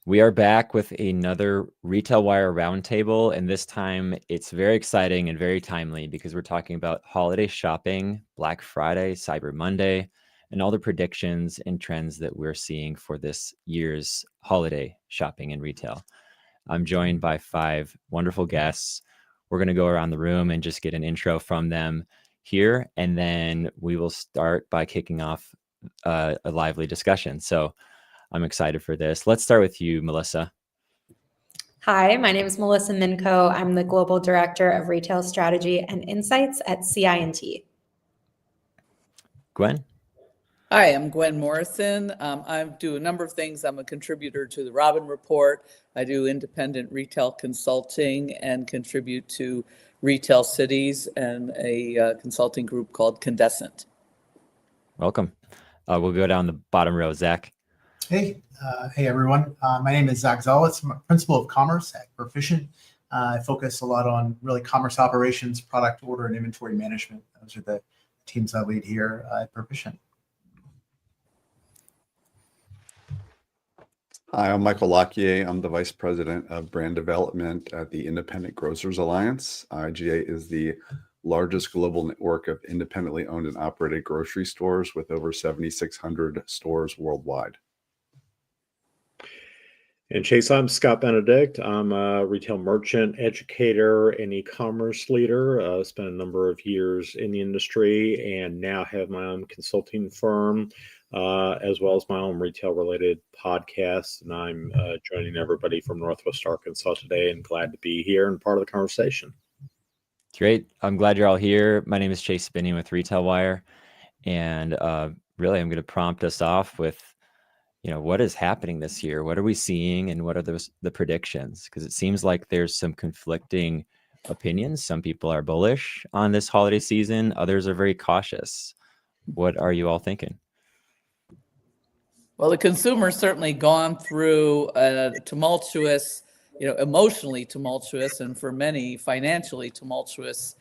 We are back with another Retail Wire Roundtable, and this time it's very exciting and very timely because we're talking about holiday shopping, Black Friday, Cyber Monday, and all the predictions and trends that we're seeing for this year's holiday shopping and retail. I'm joined by 5 wonderful guests. We're going to go around the room and just get an intro from them here, and then we will start by kicking off a lively discussion. So I'm excited for this. Let's start with you, Melissa. Hi, my name is Melissa Minko. I'm the Global Director of Retail Strategy and Insights at CI&T. Gwen? Hi, I'm Gwen Morrison. I do a number of things. I'm a contributor to the Robin Report. I do independent retail consulting and contribute to Retail Cities and a consulting group called Condescent. Welcome. We'll go down the bottom row. Zach. Hey everyone. My name is Zach Zolitz. I'm a principal of commerce at Perficient. I focus a lot on really commerce operations, product order, and inventory management. Those are the teams I lead here at Perficient. Hi, I'm Michael Lockyer. I'm the Vice President of Brand Development at the Independent Grocers Alliance. IGA is the largest global network of independently owned and operated grocery stores with over 7,600 stores worldwide. And Chase, I'm Scott Benedict. I'm a retail merchant, educator, and e-commerce leader. Spent a number of years in the industry and now have my own consulting firm, as well as my own retail-related podcast. And I'm joining everybody from Northwest Arkansas today and glad to be here and part of the conversation. Great. I'm glad you're all here. My name is Chase Spinney with Retail Wire. And really, I'm going to prompt us off with what is happening this year? What are we seeing and what are the predictions? Because it seems like there's some conflicting opinions. Some people are bullish on this holiday season. Others are very cautious. What are you all thinking? Well, the consumer's certainly gone through a tumultuous, emotionally tumultuous, and for many financially tumultuous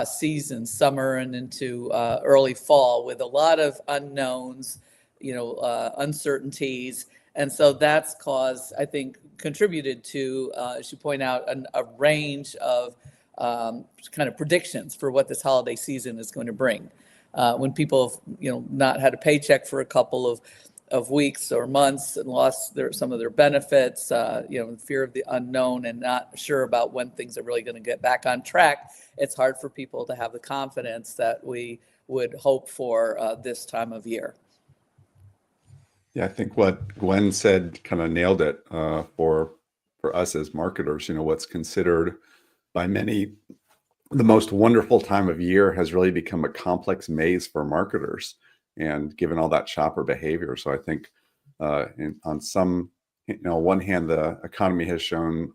season, summer and into early fall, with a lot of unknowns, uncertainties. And so that's contributed to, as you point out, a range of kind of predictions for what this holiday season is going to bring. When people have, not had a paycheck for a couple of weeks or months and lost some of their benefits, fear of the unknown and not sure about when things are really going to get back on track, it's hard for people to have the confidence that we would hope for this time of year. Yeah, I think what Gwen said kind of nailed it for us as marketers. What's considered by many the most wonderful time of year has really become a complex maze for marketers, and given all that shopper behavior. So I think on one hand, the economy has shown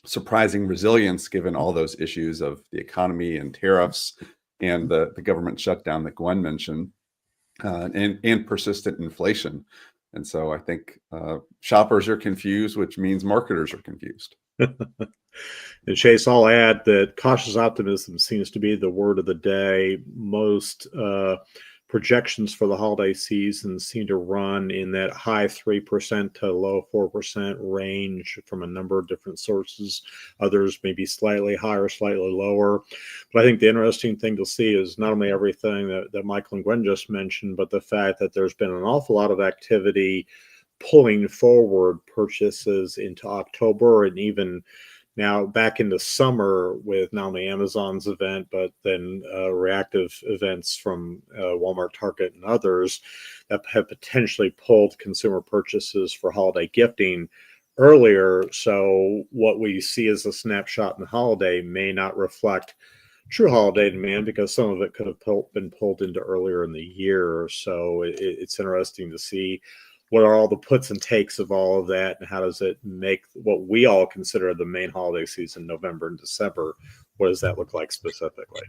surprising resilience given all those issues of the economy and tariffs and the government shutdown that Gwen mentioned. And persistent inflation. And so I think shoppers are confused, which means marketers are confused. And Chase, I'll add that cautious optimism seems to be the word of the day. Most projections for the holiday season seem to run in that high 3% to low 4% range from a number of different sources. Others may be slightly higher, slightly lower. But I think the interesting thing to see is not only everything that Michael and Gwen just mentioned, but the fact that there's been an awful lot of activity pulling forward purchases into October and even now back into summer with not only Amazon's event, but then reactive events from Walmart, Target, and others that have potentially pulled consumer purchases for holiday gifting earlier. So what we see as a snapshot in the holiday may not reflect true holiday demand because some of it could have been pulled into earlier in the year. So it's interesting to see what are all the puts and takes of all of that, and how does it make what we all consider the main holiday season, November and December, what does that look like specifically?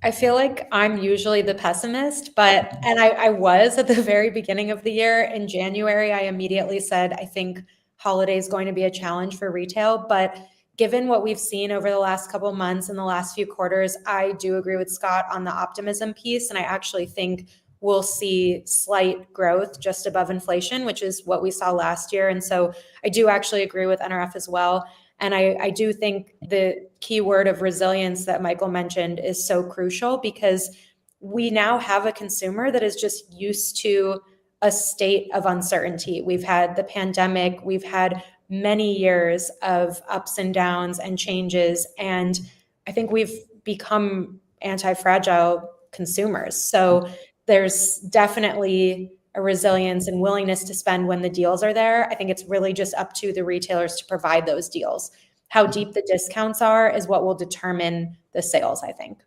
I feel like I'm usually the pessimist, and I was at the very beginning of the year. In January, I immediately said, I think holiday is going to be a challenge for retail, but given what we've seen over the last couple of months and the last few quarters, I do agree with Scott on the optimism piece, and I actually think we'll see slight growth just above inflation, which is what we saw last year. And so I do actually agree with NRF as well. And I do think the key word of resilience that Michael mentioned is so crucial, because we now have a consumer that is just used to a state of uncertainty. We've had the pandemic, we've had many years of ups and downs and changes, and I think we've become anti-fragile consumers. So there's definitely a resilience and willingness to spend when the deals are there. I think it's really just up to the retailers to provide those deals. How deep the discounts are is what will determine the sales, I think.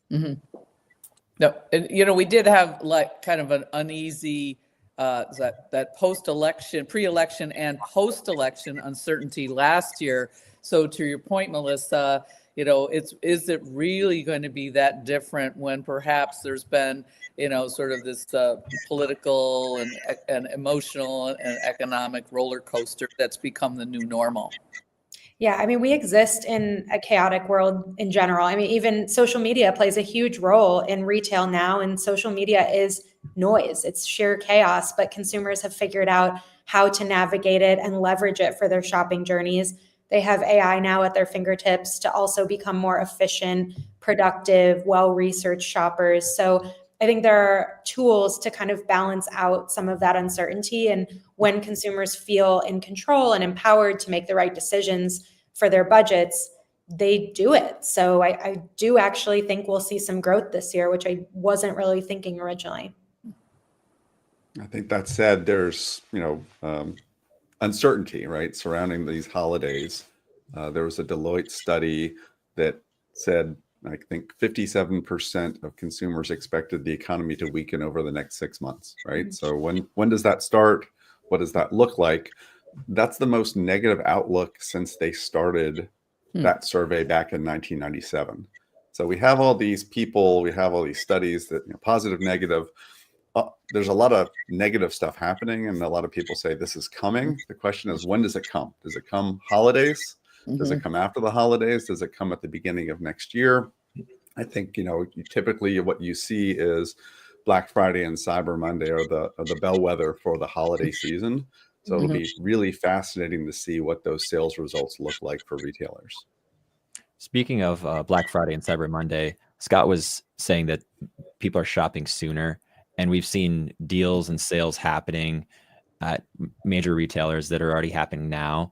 Mm-hmm. No, and we did have like kind of an uneasy that post-election, pre-election and post-election uncertainty last year. So to your point, Melissa, is it really going to be that different when perhaps there's been, sort of this political and emotional and economic roller coaster that's become the new normal? Yeah, I mean, we exist in a chaotic world in general. I mean, even social media plays a huge role in retail now, and social media is noise. It's sheer chaos, but consumers have figured out how to navigate it and leverage it for their shopping journeys. They have AI now at their fingertips to also become more efficient, productive, well-researched shoppers. So I think there are tools to kind of balance out some of that uncertainty. And when consumers feel in control and empowered to make the right decisions for their budgets, they do it. So I do actually think we'll see some growth this year, which I wasn't really thinking originally. I think that said, there's, uncertainty, right, surrounding these holidays. There was a Deloitte study that said, I think 57% of consumers expected the economy to weaken over the next 6 months, right? So when does that start? What does that look like? That's the most negative outlook since they started that survey back in 1997. So we have all these people, we have all these studies that positive, negative. There's a lot of negative stuff happening, and a lot of people say this is coming. The question is, when does it come? Does it come holidays? Does it come after the holidays? Does it come at the beginning of next year? I think, typically what you see is Black Friday and Cyber Monday are the bellwether for the holiday season. So it'll be really fascinating to see what those sales results look like for retailers. Speaking of Black Friday and Cyber Monday, Scott was saying that people are shopping sooner, and we've seen deals and sales happening at major retailers that are already happening now.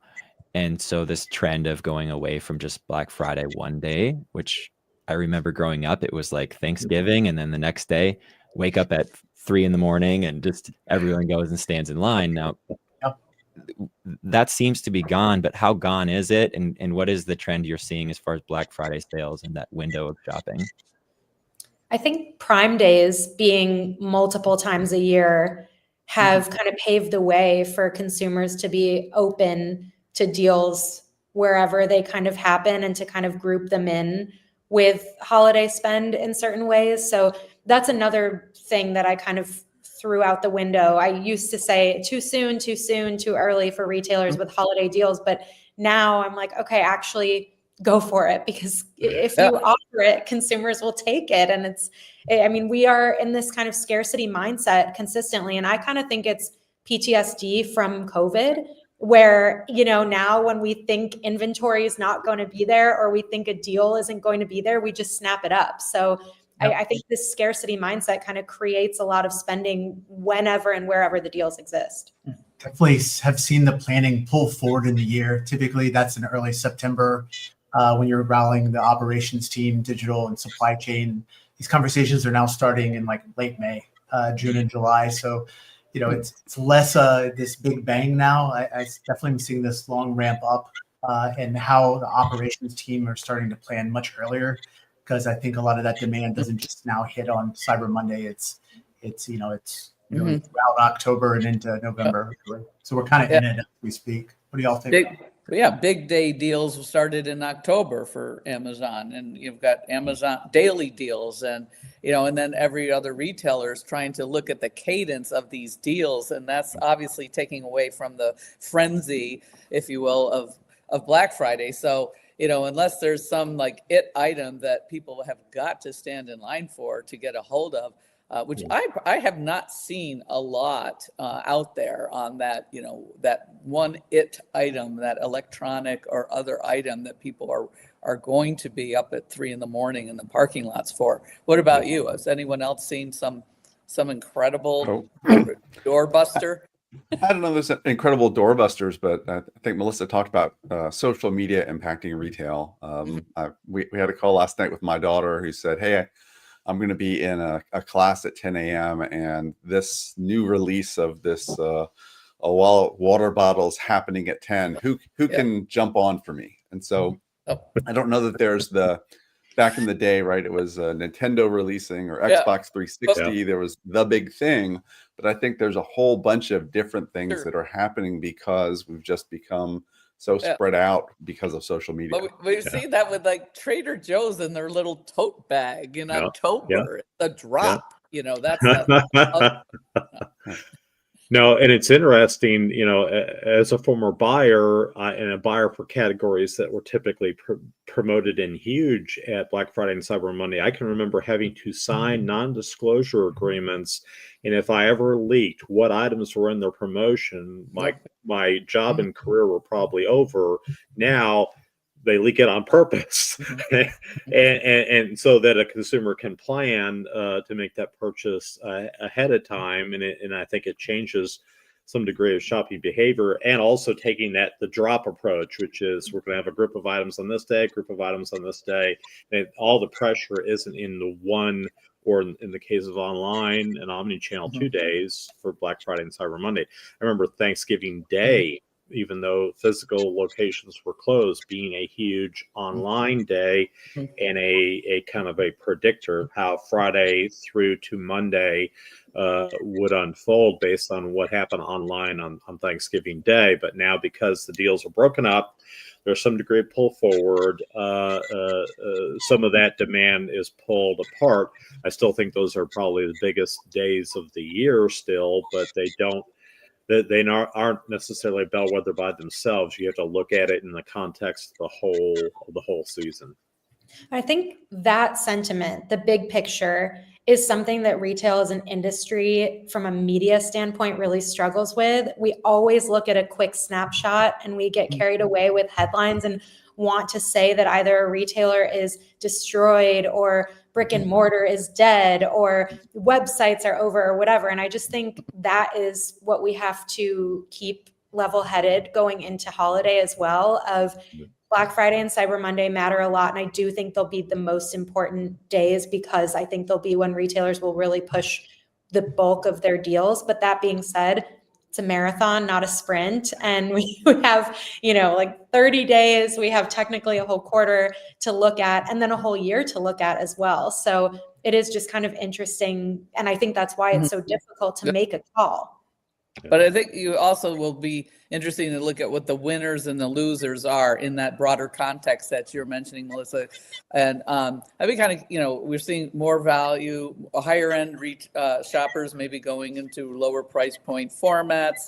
And so this trend of going away from just Black Friday one day, which I remember growing up, it was like Thanksgiving, and then the next day, wake up at 3 a.m. and just everyone goes and stands in line. Now, that seems to be gone, but how gone is it? And what is the trend you're seeing as far as Black Friday sales and that window of shopping? I think Prime Days being multiple times a year have kind of paved the way for consumers to be open to deals wherever they kind of happen, and to kind of group them in with holiday spend in certain ways. So that's another thing that I kind of threw out the window. I used to say too soon, too early for retailers with holiday deals, but now I'm like, okay, actually go for it, because if you offer it, consumers will take it. And we are in this kind of scarcity mindset consistently. And I kind of think it's PTSD from COVID, where, now when we think inventory is not going to be there, or we think a deal isn't going to be there, we just snap it up. So I think this scarcity mindset kind of creates a lot of spending whenever and wherever the deals exist. Definitely have seen the planning pull forward in the year. Typically that's in early September when you're rallying the operations team, digital and supply chain. These conversations are now starting in like late May, June and July. So it's less this big bang now. I definitely am seeing this long ramp up and how the operations team are starting to plan much earlier, because I think a lot of that demand doesn't just now hit on Cyber Monday. It's really throughout October and into November. So we're kind of in it as we speak. What do y'all think? Big day deals started in October for Amazon, and you've got Amazon daily deals, and and then every other retailer is trying to look at the cadence of these deals, and that's obviously taking away from the frenzy, if you will, of Black Friday. So unless there's some like it item that people have got to stand in line for to get a hold of, which I have not seen a lot out there on that, that one item, that electronic or other item that people are going to be up at 3 a.m. in the parking lots for. What about you? Has anyone else seen some incredible doorbuster? I don't know, there's incredible doorbusters, but I think Melissa talked about social media impacting retail. We had a call last night with my daughter who said, hey, I'm going to be in a class at 10 a.m. and this new release of this water bottles happening at 10. Who can jump on for me? And so I don't know that there's back in the day, right? It was Nintendo releasing or Xbox 360. There was the big thing, but I think there's a whole bunch of different things that are happening because we've just become so spread out because of social media. But we've seen that with like Trader Joe's and their little tote bag in October. The drop, that's No, and it's interesting, as a former buyer and a buyer for categories that were typically promoted in huge at Black Friday and Cyber Monday, I can remember having to sign non-disclosure agreements. And if I ever leaked what items were in their promotion, my job and career were probably over. Now they leak it on purpose, and so that a consumer can plan to make that purchase ahead of time, and I think it changes some degree of shopping behavior, and also taking the drop approach, which is we're going to have a group of items on this day, group of items on this day, and all the pressure isn't in the one, or in the case of online and omni-channel 2 days for Black Friday and Cyber Monday. I remember Thanksgiving Day, even though physical locations were closed, being a huge online day and a kind of a predictor of how Friday through to Monday would unfold based on what happened online on Thanksgiving Day. But now, because the deals are broken up, there's some degree of pull forward. Some of that demand is pulled apart. I still think those are probably the biggest days of the year still, but they aren't necessarily a bellwether by themselves. You have to look at it in the context of the whole season. I think that sentiment, the big picture, is something that retail as an industry from a media standpoint really struggles with. We always look at a quick snapshot and we get carried away with headlines and want to say that either a retailer is destroyed or brick and mortar is dead or websites are over or whatever. And I just think that is what we have to keep level-headed going into holiday as well. Of Black Friday and Cyber Monday matter a lot. And I do think they'll be the most important days because I think they'll be when retailers will really push the bulk of their deals. But that being said, it's a marathon, not a sprint. And we have, like 30 days, we have technically a whole quarter to look at and then a whole year to look at as well. So it is just kind of interesting. And I think that's why it's so difficult to make a call. But I think you also will be interesting to look at what the winners and the losers are in that broader context that you're mentioning, Melissa. And I think kind of, we're seeing more value, higher end shoppers maybe going into lower price point formats.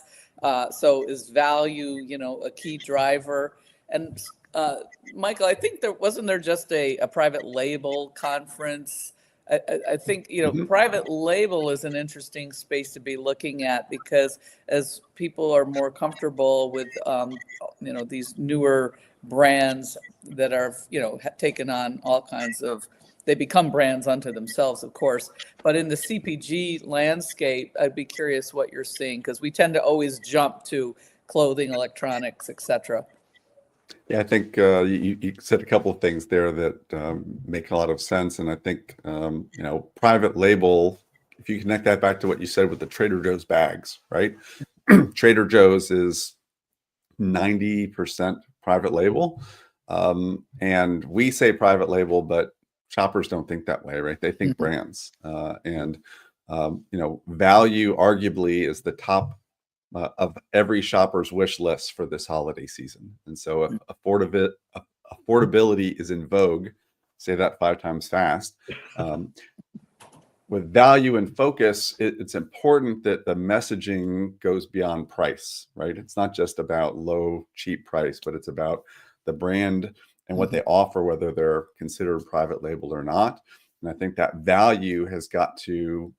So is value, a key driver? And Michael, I think wasn't there just a private label conference? I think, private label is an interesting space to be looking at because as people are more comfortable with, these newer brands that are, taken on all kinds of, they become brands unto themselves, of course. But in the CPG landscape, I'd be curious what you're seeing because we tend to always jump to clothing, electronics, et cetera. Yeah, I think you said a couple of things there that make a lot of sense. And I think, private label, if you connect that back to what you said with the Trader Joe's bags, right? Trader Joe's is 90% private label. And we say private label, but shoppers don't think that way, right? They think brands. And value arguably is the top of every shopper's wish list for this holiday season. And so if affordability is in vogue, say that 5 times fast, with value and focus, it's important that the messaging goes beyond price, right? It's not just about low, cheap price, but it's about the brand and what they offer, whether they're considered private label or not. And I think that value has got to,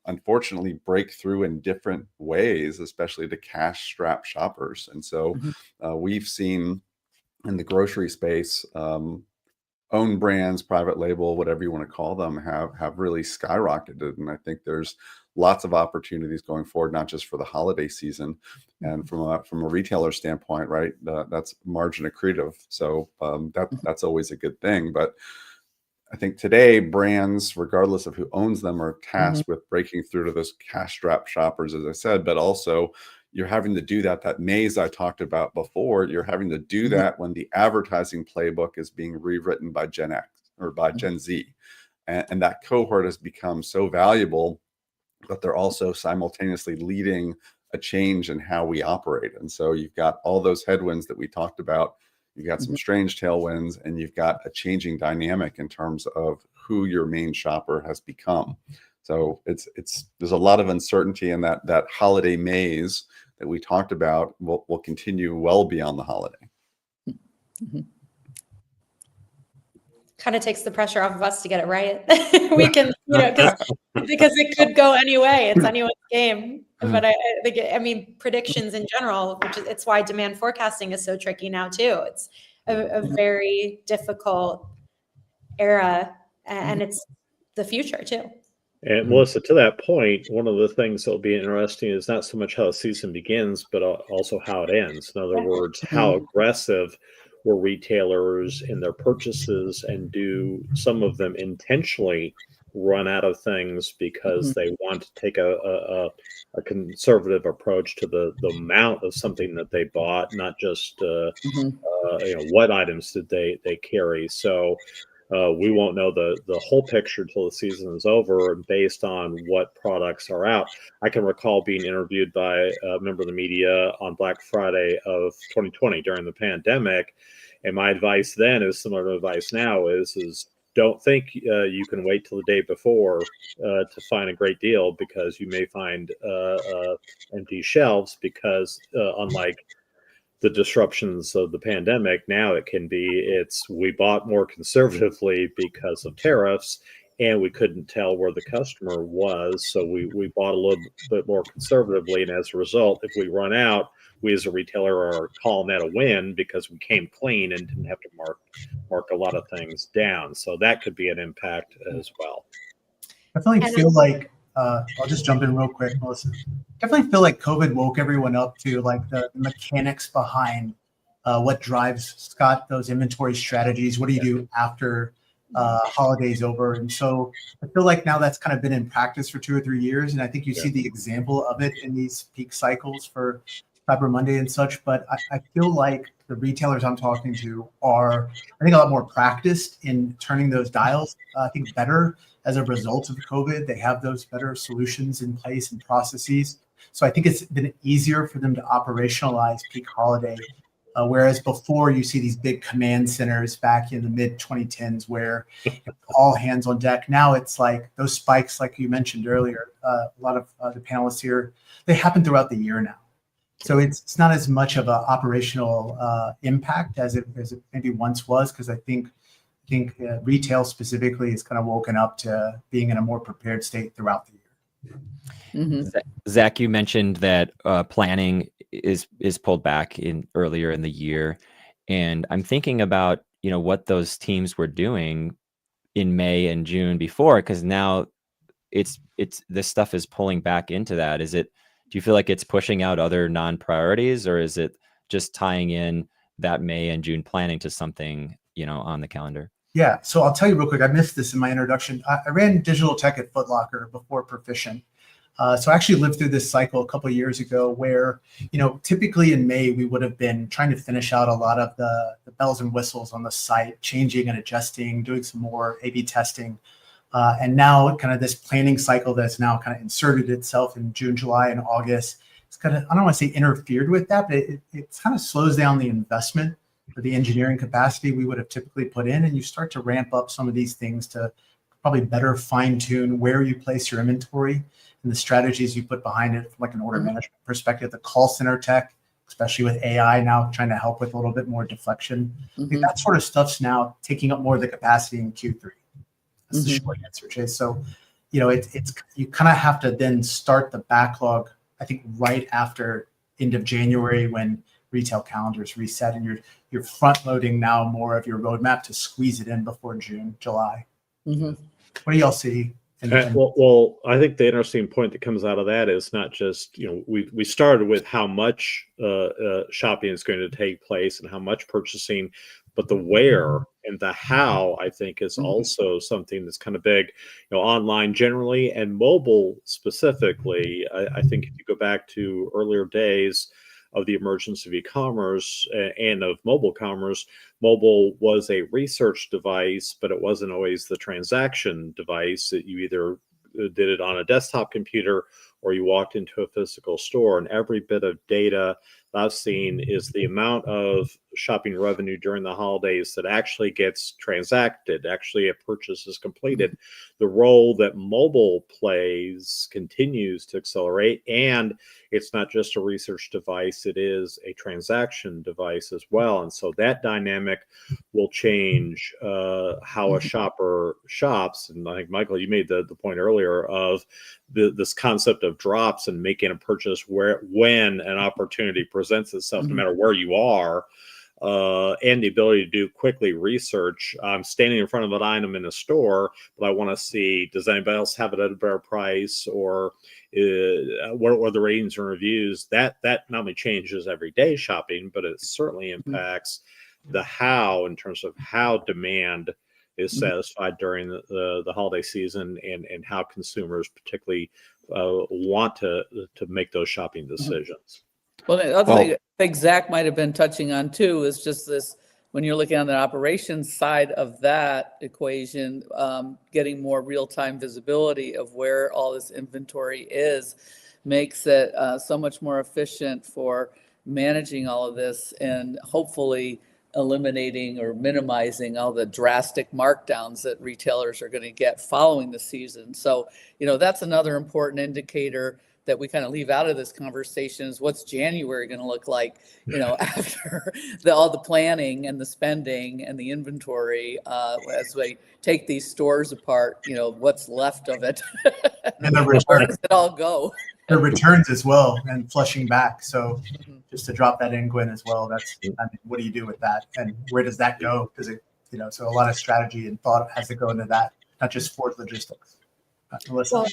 unfortunately break through in different ways, especially to cash-strapped shoppers. And so we've seen in the grocery space, own brands, private label, whatever you want to call them, have really skyrocketed. And I think there's lots of opportunities going forward, not just for the holiday season. And from a retailer standpoint, right, that's margin accretive. So that's always a good thing. But I think today brands, regardless of who owns them, are tasked with breaking through to those cash-strapped shoppers, as I said, but also you're having to do that maze I talked about before. You're having to do that when the advertising playbook is being rewritten by Gen X or by Gen Z. And that cohort has become so valuable, but they're also simultaneously leading a change in how we operate. And so you've got all those headwinds that we talked about. You've got some strange tailwinds, and you've got a changing dynamic in terms of who your main shopper has become. So there's a lot of uncertainty, in that holiday maze that we talked about will continue well beyond the holiday. Kind of takes the pressure off of us to get it right. We can, because it could go any way. It's anyone's game. But I think, predictions in general, it's why demand forecasting is so tricky now too. It's a very difficult era, and it's the future too. And Melissa, to that point, one of the things that'll be interesting is not so much how the season begins, but also how it ends. In other words, how aggressive were retailers in their purchases, and do some of them intentionally run out of things because they want to take a conservative approach to the amount of something that they bought, not just what items did they carry. So we won't know the whole picture till the season is over, and based on what products are out. I can recall being interviewed by a member of the media on Black Friday of 2020 during the pandemic, and my advice then is similar to advice now: is don't think you can wait till the day before to find a great deal, because you may find empty shelves, because unlike the disruptions of the pandemic, now it can be we bought more conservatively because of tariffs, and we couldn't tell where the customer was, so we bought a little bit more conservatively, and as a result, if we run out, we as a retailer are calling that a win, because we came clean and didn't have to mark a lot of things down. So that could be an impact as well. Definitely feel like I'll just jump in real quick, Melissa. Definitely feel like COVID woke everyone up to like the mechanics behind what drives, Scott, those inventory strategies. What do you do after holidays over? And so I feel like now that's kind of been in practice for 2 or 3 years, and I think you see the example of it in these peak cycles for Cyber Monday and such. But I feel like the retailers I'm talking to are, I think, a lot more practiced in turning those dials, I think, better as a result of COVID. They have those better solutions in place and processes. So I think it's been easier for them to operationalize peak holiday. Whereas before, you see these big command centers back in the mid 2010s where all hands on deck. Now it's like those spikes, like you mentioned earlier, a lot of the panelists here, they happen throughout the year now. So it's not as much of an operational impact as it maybe once was, because I think retail specifically is kind of woken up to being in a more prepared state throughout the year. Zach, you mentioned that planning is pulled back earlier in the year, and I'm thinking about what those teams were doing in May and June before, because now it's this stuff is pulling back into that. Do you feel like it's pushing out other non-priorities, or is it just tying in that May and June planning to something on the calendar? Yeah, so I'll tell you real quick. I missed this in my introduction. I ran digital tech at Foot Locker before Proficient. So I actually lived through this cycle a couple of years ago where, typically in May, we would have been trying to finish out a lot of the bells and whistles on the site, changing and adjusting, doing some more A/B testing. And now kind of this planning cycle that's now kind of inserted itself in June, July, and August. It's kind of, I don't want to say interfered with that, but it kind of slows down the investment for the engineering capacity we would have typically put in. And you start to ramp up some of these things to probably better fine tune where you place your inventory and the strategies you put behind it from like an order management perspective, the call center tech, especially with AI now trying to help with a little bit more deflection. I think that sort of stuff's now taking up more of the capacity in Q3. That's the short answer, Chase. So, it's you kind of have to then start the backlog, I think, right after end of January when retail calendars reset, and you're front loading now more of your roadmap to squeeze it in before June, July. What do y'all see? Well, I think the interesting point that comes out of that is not just, we started with how much shopping is going to take place and how much purchasing, but the where and the how, I think, is also something that's kind of big, online generally and mobile specifically. I think if you go back to earlier days of the emergence of e-commerce and of mobile commerce, mobile was a research device, but it wasn't always the transaction device. That you either did it on a desktop computer or you walked into a physical store. And every bit of data I've seen is the amount of shopping revenue during the holidays that actually gets transacted, actually a purchase is completed. The role that mobile plays continues to accelerate, and it's not just a research device, it is a transaction device as well. And so that dynamic will change how a shopper shops. And I think, Michael, you made the point earlier of this concept of drops and making a purchase when an opportunity presents itself, no matter where you are, and the ability to do quickly research. I'm standing in front of an item in a store, but I want to see, does anybody else have it at a better price, or what are the ratings and reviews? That not only changes everyday shopping, but it certainly impacts the how, in terms of how demand is satisfied during the holiday season, and how consumers particularly want to make those shopping decisions. Well, the other thing I think Zach might have been touching on too is just this, when you're looking on the operations side of that equation, getting more real-time visibility of where all this inventory is makes it so much more efficient for managing all of this, and hopefully eliminating or minimizing all the drastic markdowns that retailers are going to get following the season. So, that's another important indicator that we kind of leave out of this conversation, is what's January going to look like, after all the planning and the spending and the inventory, as we take these stores apart, what's left of it. And the where does it all go? The returns as well, and flushing back. So just to drop that in, Gwen, as well, what do you do with that, and where does that go? Because so a lot of strategy and thought has to go into that, not just for logistics. Melissa. Well,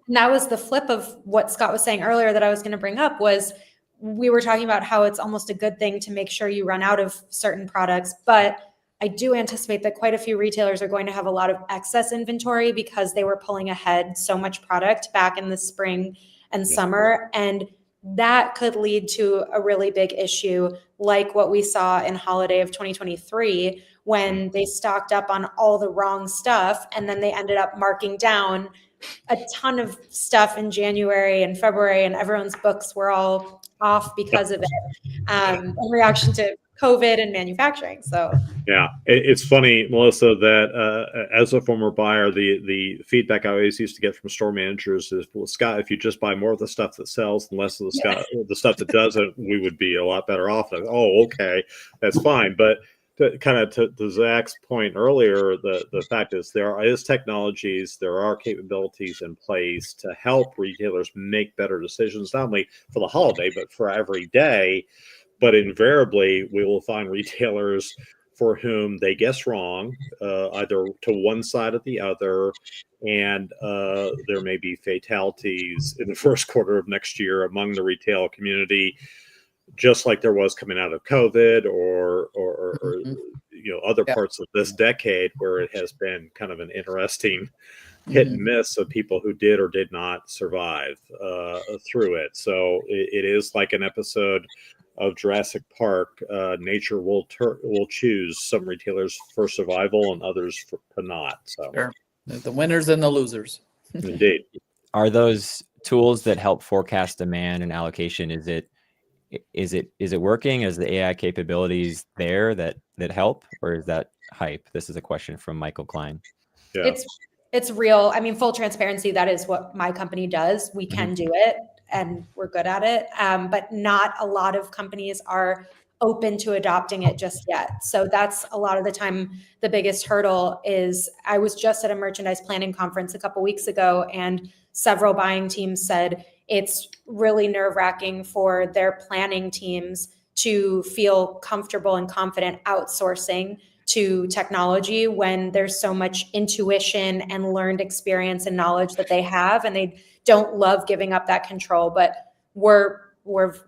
and that was the flip of what Scott was saying earlier that I was going to bring up, was we were talking about how it's almost a good thing to make sure you run out of certain products. But I do anticipate that quite a few retailers are going to have a lot of excess inventory because they were pulling ahead so much product back in the spring and summer. And that could lead to a really big issue, like what we saw in holiday of 2023, when they stocked up on all the wrong stuff and then they ended up marking down a ton of stuff in January and February, and everyone's books were all off because of it, in reaction to COVID and manufacturing. So yeah, it's funny, Melissa, that as a former buyer, the feedback I always used to get from store managers is, well, Scott, if you just buy more of the stuff that sells and less of the stuff that doesn't, we would be a lot better off. Oh, okay, that's fine. But to Zach's point earlier, the fact is there is technologies, there are capabilities in place to help retailers make better decisions, not only for the holiday, but for every day. But invariably, we will find retailers for whom they guess wrong, either to one side or the other, and there may be fatalities in the first quarter of next year among the retail community, just like there was coming out of COVID or other parts of this decade, where it has been kind of an interesting hit and miss of people who did or did not survive through it. So it is like an episode of Jurassic Park. Nature will choose some retailers for survival and others for not. So sure. The winners and the losers. Indeed. Are those tools that help forecast demand and allocation, is it working? Is the AI capabilities there that help, or is that hype? This is a question from Michael Klein. Yeah. It's real. I mean, full transparency, that is what my company does. We can do it and we're good at it. But not a lot of companies are open to adopting it just yet. So that's a lot of the time the biggest hurdle is. I was just at a merchandise planning conference a couple weeks ago, and several buying teams said it's really nerve-wracking for their planning teams to feel comfortable and confident outsourcing to technology when there's so much intuition and learned experience and knowledge that they have, and they don't love giving up that control. But we're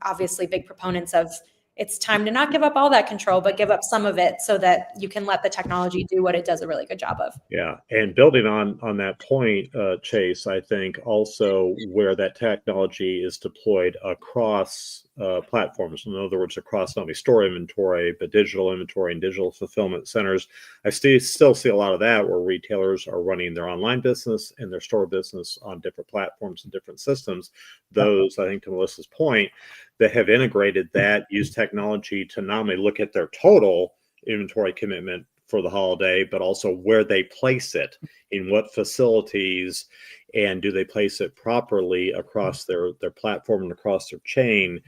obviously big proponents of, it's time to not give up all that control, but give up some of it so that you can let the technology do what it does a really good job of. Yeah, and building on that point, Chase, I think also where that technology is deployed across platforms, in other words, across not only store inventory, but digital inventory and digital fulfillment centers, I still see a lot of that where retailers are running their online business and their store business on different platforms and different systems. Those, I think, to Melissa's point, that have integrated that, use technology to not only look at their total inventory commitment for the holiday, but also where they place it, in what facilities, and do they place it properly across their platform and across their chain.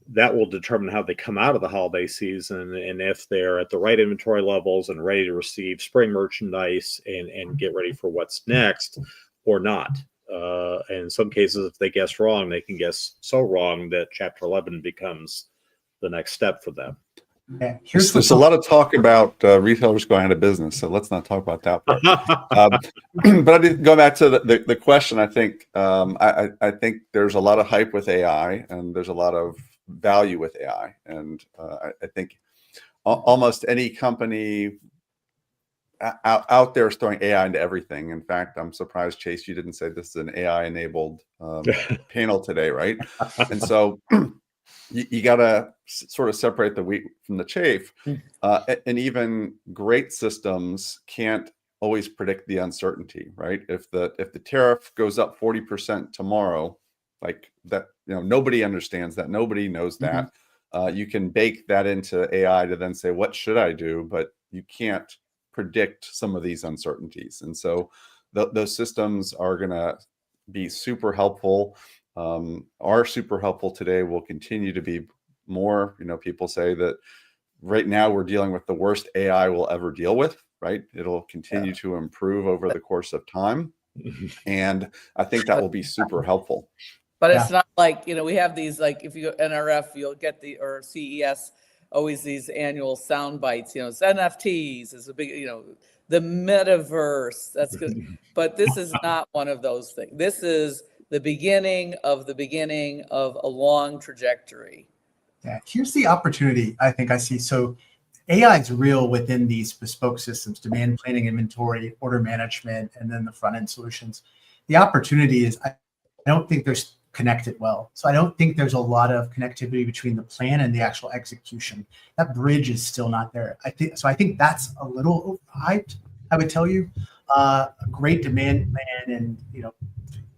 That will determine how they come out of the holiday season, and if they're at the right inventory levels and ready to receive spring merchandise and get ready for what's next or not. In some cases, if they guess wrong, they can guess so wrong that Chapter 11 becomes the next step for them. Yeah, There's a lot of talk about retailers going out of business, so let's not talk about that part. But I did go back to the question. I think I think there's a lot of hype with AI, and there's a lot of value with AI, and I think almost any company out there is throwing AI into everything. In fact, I'm surprised, Chase, you didn't say this is an AI-enabled panel today, right? And so you got to sort of separate the wheat from the chaff. And even great systems can't always predict the uncertainty, right? If the tariff goes up 40% tomorrow, like that, nobody understands that. Nobody knows that. You can bake that into AI to then say, what should I do? But you can't predict some of these uncertainties. And so those systems are going to be super helpful. Are super helpful today, will continue to be more. People say that right now we're dealing with the worst AI we'll ever deal with, right? It'll continue to improve over the course of time. And I think that will be super helpful. But it's not like, we have these, like, if you go NRF, you'll get or CES, always these annual sound bites, it's NFTs is a big, the metaverse, that's good. But this is not one of those things. This is the beginning of a long trajectory. Yeah, here's the opportunity I think I see. So AI is real within these bespoke systems: demand planning, inventory, order management, and then the front end solutions. The opportunity is I don't think there's connected well. So I don't think there's a lot of connectivity between the plan and the actual execution. That bridge is still not there. I think that's a little overhyped, I would tell you. A great demand plan and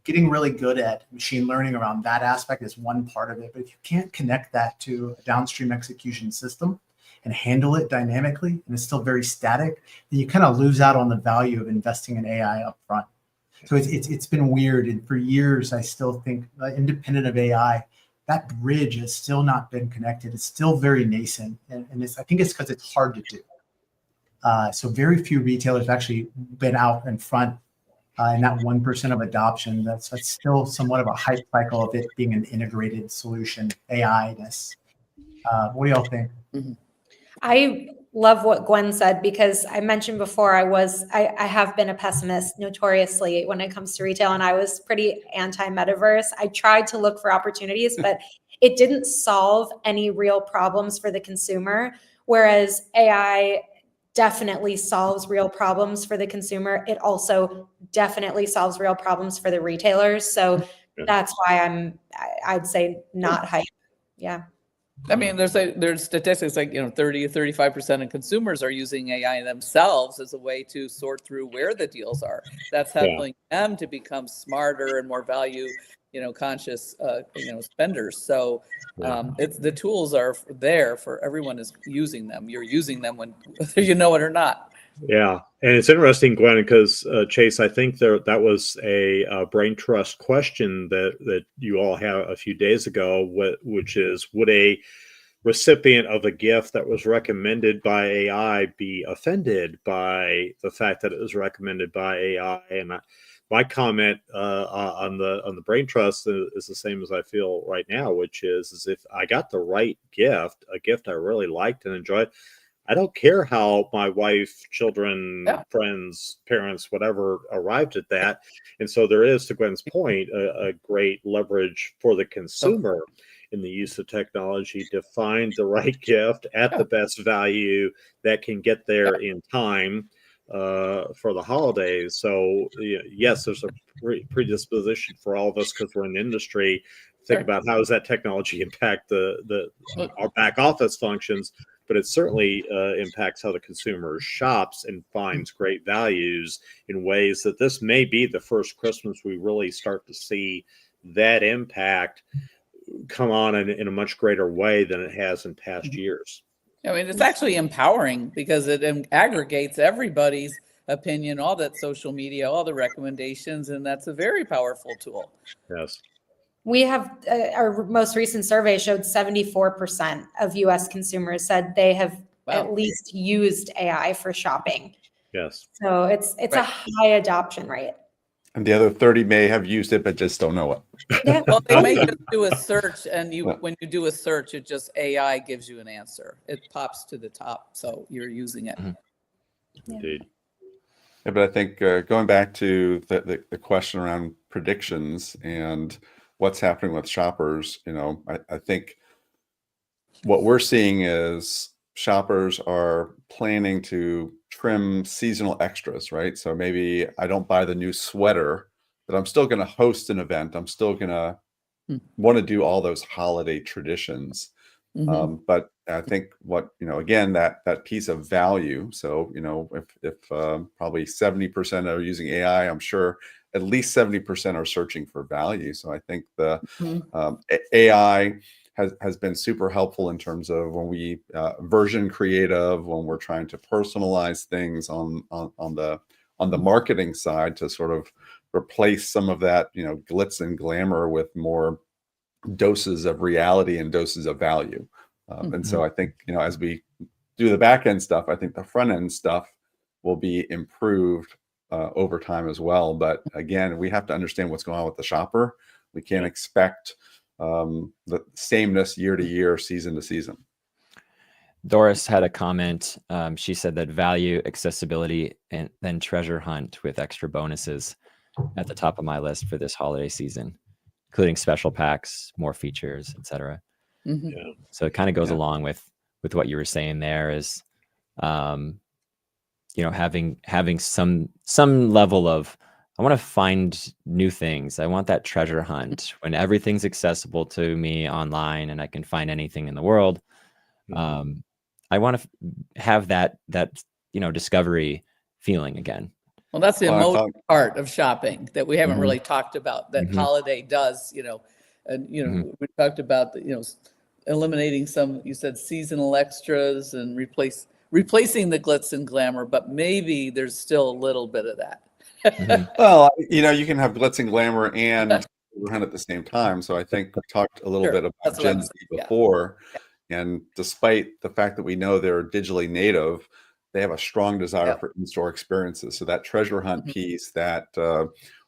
getting really good at machine learning around that aspect is one part of it. But if you can't connect that to a downstream execution system and handle it dynamically, and it's still very static, then you kind of lose out on the value of investing in AI up front. So it's been weird. And for years, I still think, independent of AI, that bridge has still not been connected. It's still very nascent. And I think it's because it's hard to do. So very few retailers have actually been out in front in that 1% of adoption. That's still somewhat of a hype cycle of it being an integrated solution, AI-ness. What do y'all think? I love what Gwen said, because I mentioned before I have been a pessimist notoriously when it comes to retail, and I was pretty anti-metaverse. I tried to look for opportunities, but it didn't solve any real problems for the consumer, whereas AI definitely solves real problems for the consumer. It also definitely solves real problems for the retailers. So that's why I'd say not hype. Yeah. I mean, there's statistics like 30 to 35% of consumers are using AI themselves as a way to sort through where the deals are. That's helping them to become smarter and more value conscious spenders. So the tools are there for everyone is using them. You're using them whether you know it or not. Yeah, and it's interesting, Gwen, because Chase, I think that was a brain trust question that you all had a few days ago, which is, would a recipient of a gift that was recommended by AI be offended by the fact that it was recommended by AI. And my comment on the brain trust is the same as I feel right now, which is if I got the right gift, a gift I really liked and enjoyed, I don't care how my wife, children, friends, parents, whatever arrived at that. And so there is, to Gwen's point, a great leverage for the consumer in the use of technology to find the right gift at the best value that can get there in time for the holidays. So yes, there's a predisposition for all of us because we're in the industry. Think about how does that technology impact our back office functions, but it certainly impacts how the consumer shops and finds great values in ways that this may be the first Christmas we really start to see that impact come on in a much greater way than it has in past years. I mean, it's actually empowering because it aggregates everybody's opinion, all that social media, all the recommendations, and that's a very powerful tool. Yes. We have our most recent survey showed 74% of US consumers said they have at least used AI for shopping. Yes. So it's a high adoption rate. And the other 30 may have used it, but just don't know it. Yeah. Well, they may just do a search, and when you do a search, it just AI gives you an answer. It pops to the top, so you're using it. Indeed. Yeah, but I think going back to the question around predictions and what's happening with shoppers, I think what we're seeing is shoppers are planning to trim seasonal extras, right? So maybe I don't buy the new sweater, but I'm still going to host an event. I'm still going to want to do all those holiday traditions. But I think again, that piece of value. So, if probably 70% are using AI, I'm sure at least 70% are searching for value. So I think the AI has been super helpful in terms of when we version creative, when we're trying to personalize things on the marketing side to sort of replace some of that, glitz and glamour with more doses of reality and doses of value. And so I think, as we do the back end stuff, I think the front end stuff will be improved over time as well. But again, we have to understand what's going on with the shopper. We can't expect the sameness year to year, season to season. Doris had a comment. She said that value, accessibility, and then treasure hunt with extra bonuses at the top of my list for this holiday season, including special packs, more features, etc. So it kind of goes along with what you were saying there is, having some level of, I want to find new things. I want that treasure hunt when everything's accessible to me online and I can find anything in the world. I want to have that discovery feeling again. Well, that's the emotional part of shopping that we haven't really talked about, that holiday does, and, we talked about, eliminating some, you said seasonal extras and replacing the glitz and glamour, but maybe there's still a little bit of that. Well, you can have glitz and glamour and run at the same time. So I think we talked a little bit about Gen Z before. And despite the fact that we know they're digitally native, they have a strong desire for in-store experiences. So that treasure hunt piece, that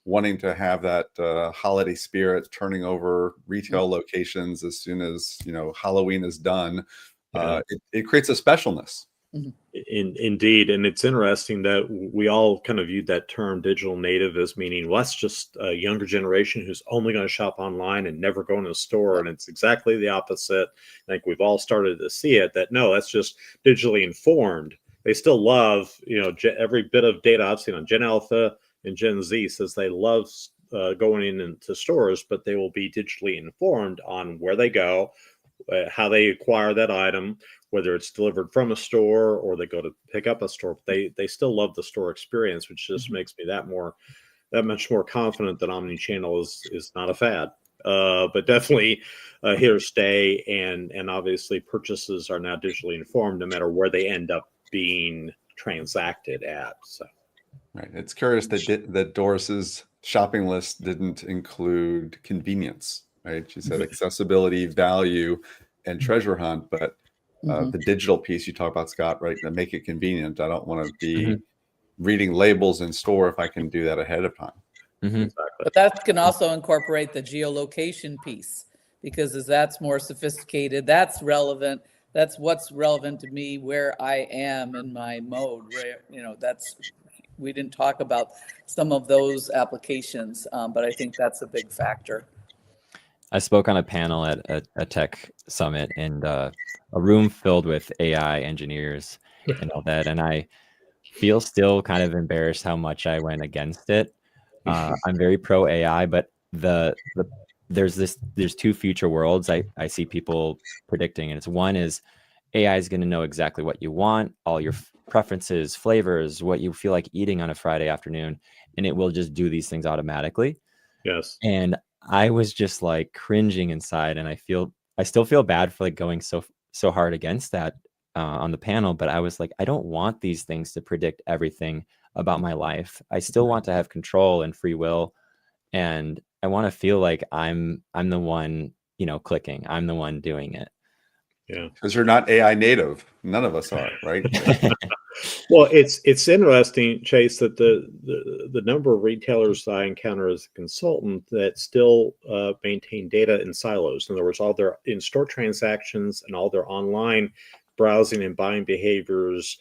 wanting to have that holiday spirit, turning over retail locations as soon as Halloween is done, it creates a specialness. Indeed. And it's interesting that we all kind of viewed that term digital native as meaning, well, that's just a younger generation who's only going to shop online and never go in a store. And it's exactly the opposite. I think we've all started to see it, that no, that's just digitally informed. They still love, every bit of data I've seen on Gen Alpha and Gen Z says they love going into stores, but they will be digitally informed on where they go, how they acquire that item, whether it's delivered from a store or they go to pick up a store. They still love the store experience, which just makes me that much more confident that omnichannel is not a fad, but definitely here to stay. And obviously purchases are now digitally informed no matter where they end up being transacted at. So, right. It's curious that Doris's shopping list didn't include convenience. Right. She said accessibility, value, and treasure hunt, but Mhm. the digital piece you talk about, Scott, right? To make it convenient. I don't want to be Mhm. reading labels in store if I can do that ahead of time. Mhm. Exactly. But that can also incorporate the geolocation piece, because as that's more sophisticated, that's relevant. That's what's relevant to me, where I am in my mode. Where, we didn't talk about some of those applications, but I think that's a big factor. I spoke on a panel at a tech summit, and a room filled with AI engineers and all that, and I feel still kind of embarrassed how much I went against it. I'm very pro AI, but there's two future worlds I see people predicting, and it's one is AI is going to know exactly what you want, all your preferences, flavors, what you feel like eating on a Friday afternoon, and it will just do these things automatically. Yes. And I was just like cringing inside, and I still feel bad for like going so hard against that on the panel, but I was like, I don't want these things to predict everything about my life. I still want to have control and free will, and I want to feel like I'm the one, clicking. I'm the one doing it. Yeah. Because you're not AI native. None of us are, right? Well, it's interesting, Chase, that the number of retailers I encounter as a consultant that still maintain data in silos. In other words, all their in-store transactions and all their online browsing and buying behaviors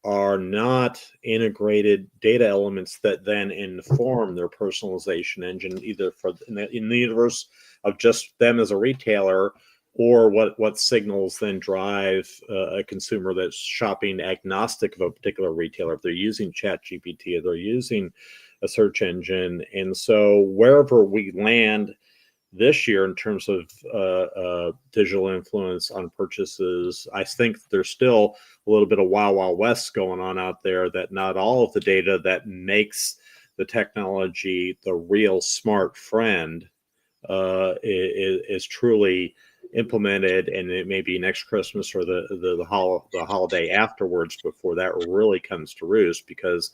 are not integrated data elements that then inform their personalization engine, either in the universe of just them as a retailer, or what signals then drive a consumer that's shopping agnostic of a particular retailer. If they're using ChatGPT, or they're using a search engine. And so wherever we land this year in terms of digital influence on purchases, I think there's still a little bit of wild, wild west going on out there, that not all of the data that makes the technology the real smart friend is truly implemented, and it may be next Christmas or the holiday afterwards before that really comes to roost. Because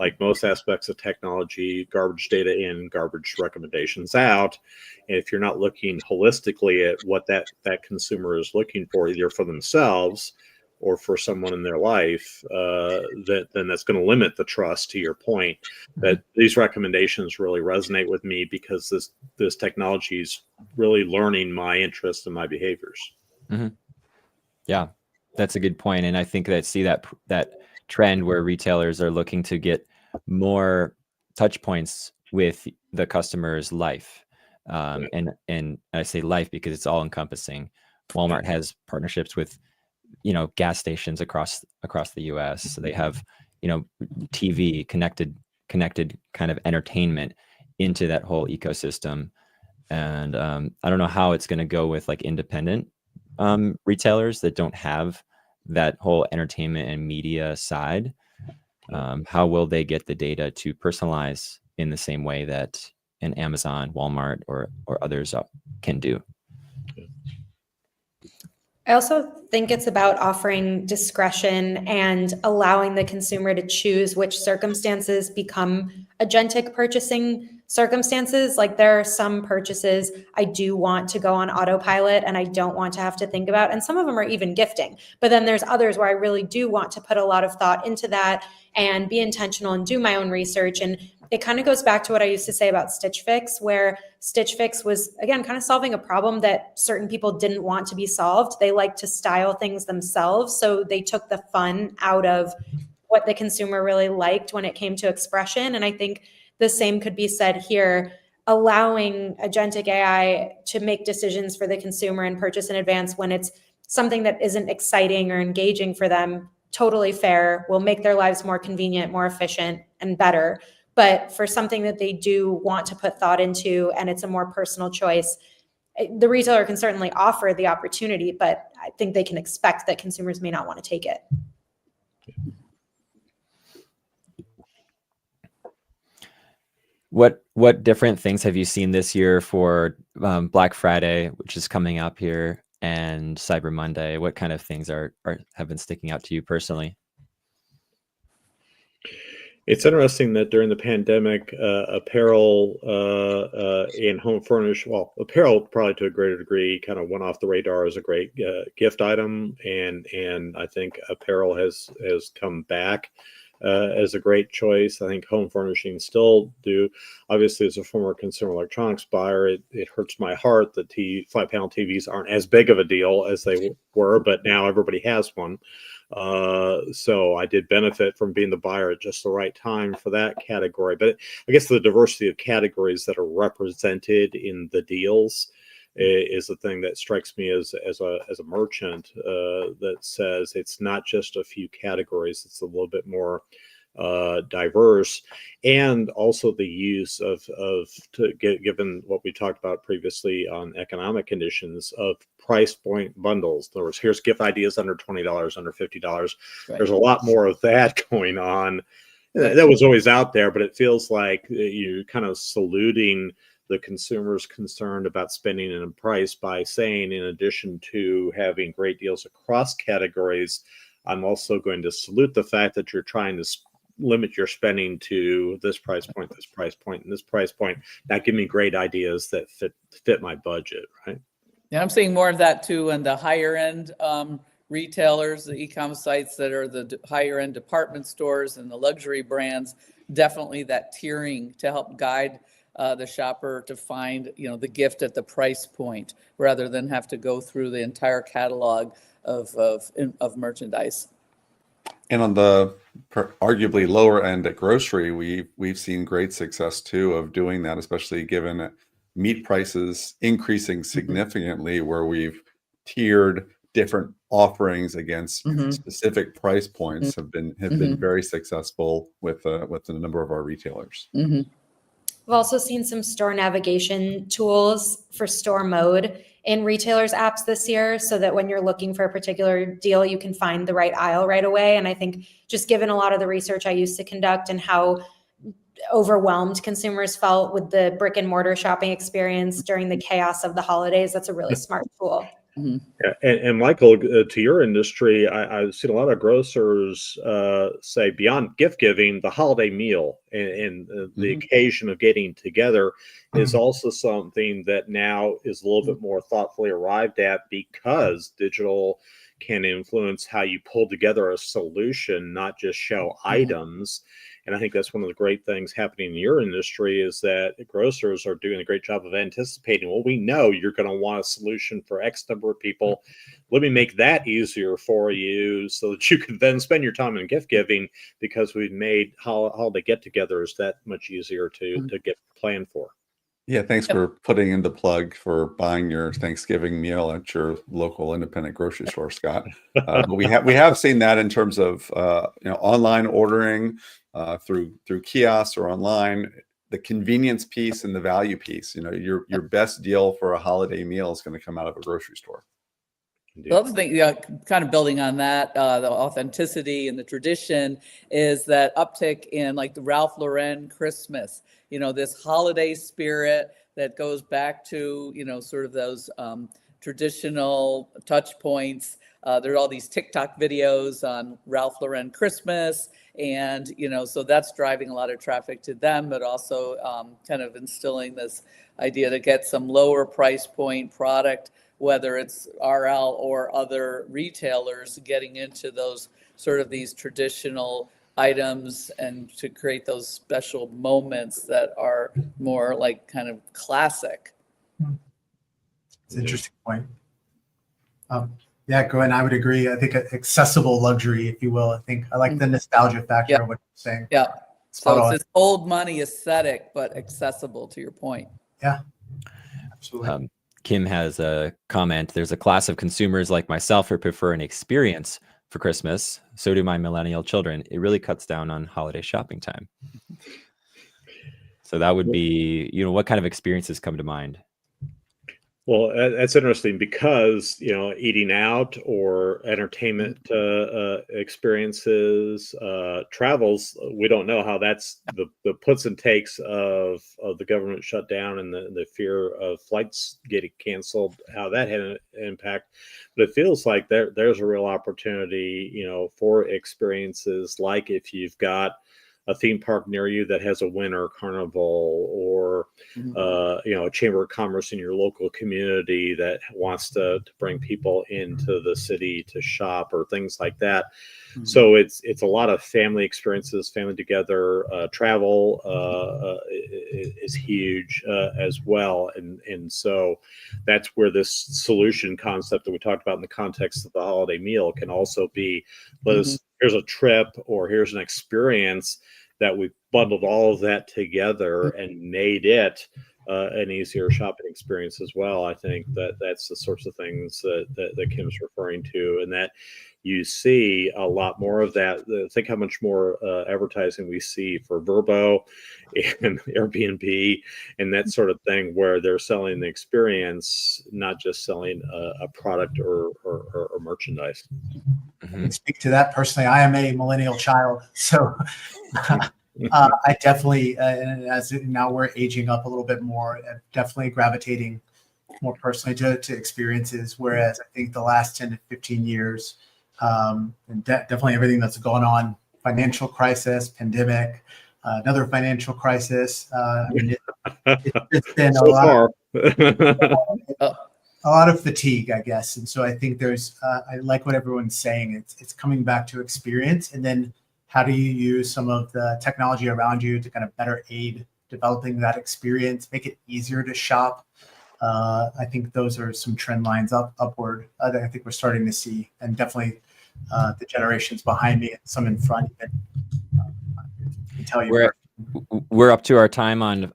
like most aspects of technology, garbage data in, garbage recommendations out. And if you're not looking holistically at what that consumer is looking for, either for themselves or for someone in their life, then that's going to limit the trust, to your point, that these recommendations really resonate with me, because this technology is really learning my interests and my behaviors. Mm-hmm. Yeah, that's a good point. And I think that trend where retailers are looking to get more touch points with the customer's life. And I say life because it's all encompassing. Walmart has partnerships with, gas stations across the US. So they have, TV connected kind of entertainment into that whole ecosystem. And I don't know how it's going to go with like independent retailers that don't have that whole entertainment and media side. How will they get the data to personalize in the same way that an Amazon, Walmart, or others can do? I also think it's about offering discretion and allowing the consumer to choose which circumstances become agentic purchasing circumstances. Like, there are some purchases I do want to go on autopilot and I don't want to have to think about. And some of them are even gifting. But then there's others where I really do want to put a lot of thought into that and be intentional and do my own research. And it kind of goes back to what I used to say about Stitch Fix, where Stitch Fix was, again, kind of solving a problem that certain people didn't want to be solved. They like to style things themselves. So they took the fun out of what the consumer really liked when it came to expression. And I think the same could be said here, allowing agentic AI to make decisions for the consumer and purchase in advance when it's something that isn't exciting or engaging for them. Totally fair, will make their lives more convenient, more efficient, and better. But for something that they do want to put thought into and it's a more personal choice, the retailer can certainly offer the opportunity, but I think they can expect that consumers may not want to take it. What different things have you seen this year for Black Friday, which is coming up here, and Cyber Monday? What kind of things have been sticking out to you personally? It's interesting that during the pandemic, apparel and home furnish, well, apparel probably to a greater degree kind of went off the radar as a great gift item, and I think apparel has come back as a great choice. I think home furnishings still do. Obviously, as a former consumer electronics buyer, it hurts my heart that flat panel TVs aren't as big of a deal as they were, but now everybody has one. So I did benefit from being the buyer at just the right time for that category. But I guess the diversity of categories that are represented in the deals is the thing that strikes me as a merchant that says it's not just a few categories, it's a little bit more diverse, and also the use given what we talked about previously on economic conditions of price point bundles. In other words, here's gift ideas under $20, under $50. Right. There's a lot more of that going on. That was always out there, but it feels like you're kind of saluting the consumers concerned about spending in a price by saying, in addition to having great deals across categories, I'm also going to salute the fact that you're trying to limit your spending to this price point, this price point, and this price point. Now give me great ideas that fit my budget, right? Yeah, I'm seeing more of that too, and the higher end retailers, the e-com sites that are the higher end department stores and the luxury brands. Definitely that tiering to help guide the shopper to find, the gift at the price point, rather than have to go through the entire catalog of merchandise. And on the arguably lower end at grocery, we've seen great success too of doing that, especially given meat prices increasing significantly, where we've tiered different offerings against specific price points have been very successful with a number of our retailers. We've also seen some store navigation tools for store mode in retailers' apps this year, so that when you're looking for a particular deal, you can find the right aisle right away. And I think, just given a lot of the research I used to conduct and how overwhelmed consumers felt with the brick and mortar shopping experience during the chaos of the holidays, that's a really smart tool. Yeah, and Michael, to your industry, I've seen a lot of grocers say beyond gift giving, the holiday meal and the occasion of getting together is also something that now is a little bit more thoughtfully arrived at, because digital can influence how you pull together a solution, not just show items. And I think that's one of the great things happening in your industry, is that grocers are doing a great job of anticipating, well, we know you're going to want a solution for X number of people. Let me make that easier for you so that you can then spend your time in gift giving, because we've made holiday get-togethers that much easier to get planned for. Yeah, thanks for putting in the plug for buying your Thanksgiving meal at your local independent grocery store, Scott. But we have seen that in terms of online ordering through kiosks or online. The convenience piece and the value piece. Your best deal for a holiday meal is going to come out of a grocery store. The other thing, kind of building on that, the authenticity and the tradition, is that uptick in like the Ralph Lauren Christmas, this holiday spirit that goes back to, sort of those traditional touch points. There are all these TikTok videos on Ralph Lauren Christmas, and, so that's driving a lot of traffic to them, but also kind of instilling this idea to get some lower price point product, whether it's RL or other retailers, getting into those sort of these traditional items and to create those special moments that are more like kind of classic. It's an interesting point. Yeah, Gwen, I would agree. I think accessible luxury, if you will. I think I like the nostalgia factor of what you're saying. Yeah. Spot So on. it's this old money aesthetic, but accessible, to your point. Yeah, absolutely. Kim has a comment. There's a class of consumers like myself who prefer an experience for Christmas. So do my millennial children. It really cuts down on holiday shopping time. So that would be, what kind of experiences come to mind? Well, that's interesting, because, eating out or entertainment experiences, travels, we don't know how that's the puts and takes of the government shutdown and the fear of flights getting canceled, how that had an impact. But it feels like there's a real opportunity, for experiences, like if you've got a theme park near you that has a winter carnival, or a chamber of commerce in your local community that wants to bring people into the city to shop or things like that. So it's a lot of family experiences, family together. Travel is huge as well, and so that's where this solution concept that we talked about in the context of the holiday meal can also be. Here's a trip, or here's an experience that we've bundled all of that together and made it an easier shopping experience as well. I think that's the sorts of things that Kim's referring to, and that you see a lot more of that. Think how much more advertising we see for Vrbo and Airbnb and that sort of thing, where they're selling the experience, not just selling a product or merchandise. I can speak to that personally. I am a millennial child, so I definitely, as now we're aging up a little bit more, definitely gravitating more personally to experiences. Whereas I think the last 10 to 15 years, and definitely everything that's going on, financial crisis, pandemic, another financial crisis. I mean, it's been so a lot of fatigue, I guess. And so I think there's, I like what everyone's saying. It's coming back to experience, and then how do you use some of the technology around you to kind of better aid developing that experience, make it easier to shop. I think those are some trend lines upward that I think we're starting to see, and definitely the generations behind me and some in front. Can tell you we're up to our time on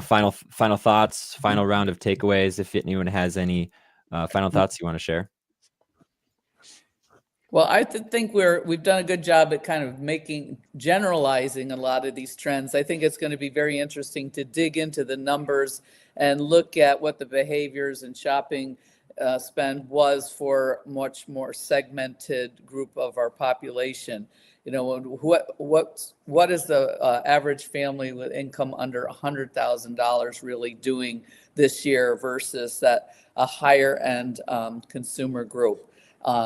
final thoughts, final round of takeaways. If anyone has any final thoughts you want to share. Well, I think we've done a good job at kind of generalizing a lot of these trends. I think it's going to be very interesting to dig into the numbers and look at what the behaviors and shopping spend was for much more segmented group of our population. You know, what is the average family with income under $100,000 really doing this year versus a higher end consumer group?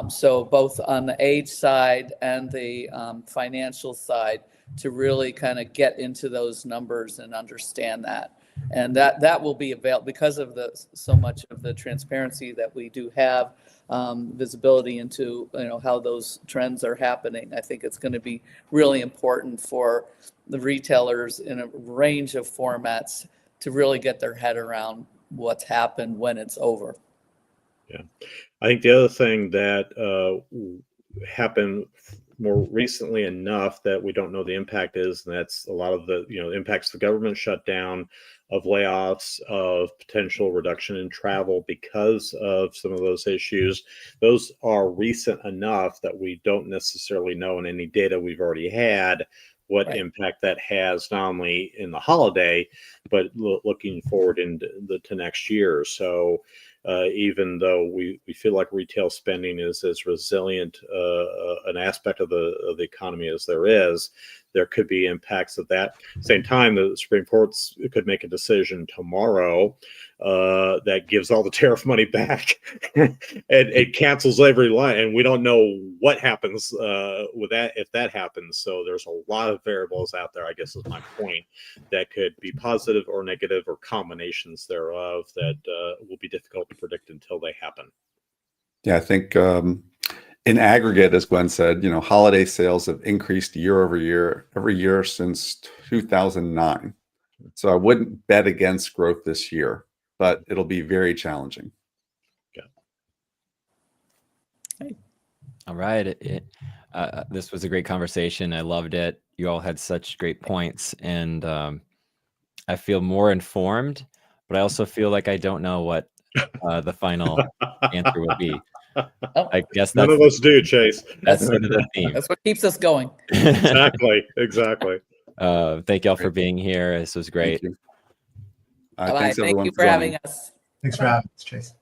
So both on the age side and the financial side, to really kind of get into those numbers and understand that. And that will be available because of so much of the transparency that we do have, visibility into how those trends are happening. I think it's going to be really important for the retailers in a range of formats to really get their head around what's happened when it's over. Yeah, I think the other thing that happened more recently enough that we don't know the impact is, and that's a lot of the impacts the government shutdown, of layoffs, of potential reduction in travel because of some of those issues. Those are recent enough that we don't necessarily know in any data we've already had what impact that has, not only in the holiday, but looking forward to next year. So even though we feel like retail spending is as resilient an aspect of the economy as there could be impacts of that. Same time, the Supreme Court could make a decision tomorrow that gives all the tariff money back and it cancels every line, and we don't know what happens with that if that happens. So there's a lot of variables out there, I guess is my point, that could be positive or negative or combinations thereof that will be difficult to predict until they happen. Yeah, I think in aggregate, as Gwen said, holiday sales have increased year over year, every year since 2009. So I wouldn't bet against growth this year, but it'll be very challenging. Yeah. Hey. All right. This was a great conversation. I loved it. You all had such great points, and I feel more informed, but I also feel like I don't know what the final answer will be. I guess none of us do, Chase. That's sort of the theme. That's what keeps us going. Exactly. Thank y'all for being here. This was great. Thank you. Bye-bye. Thanks, everyone. Thank you for having us. Thanks for having us, Chase.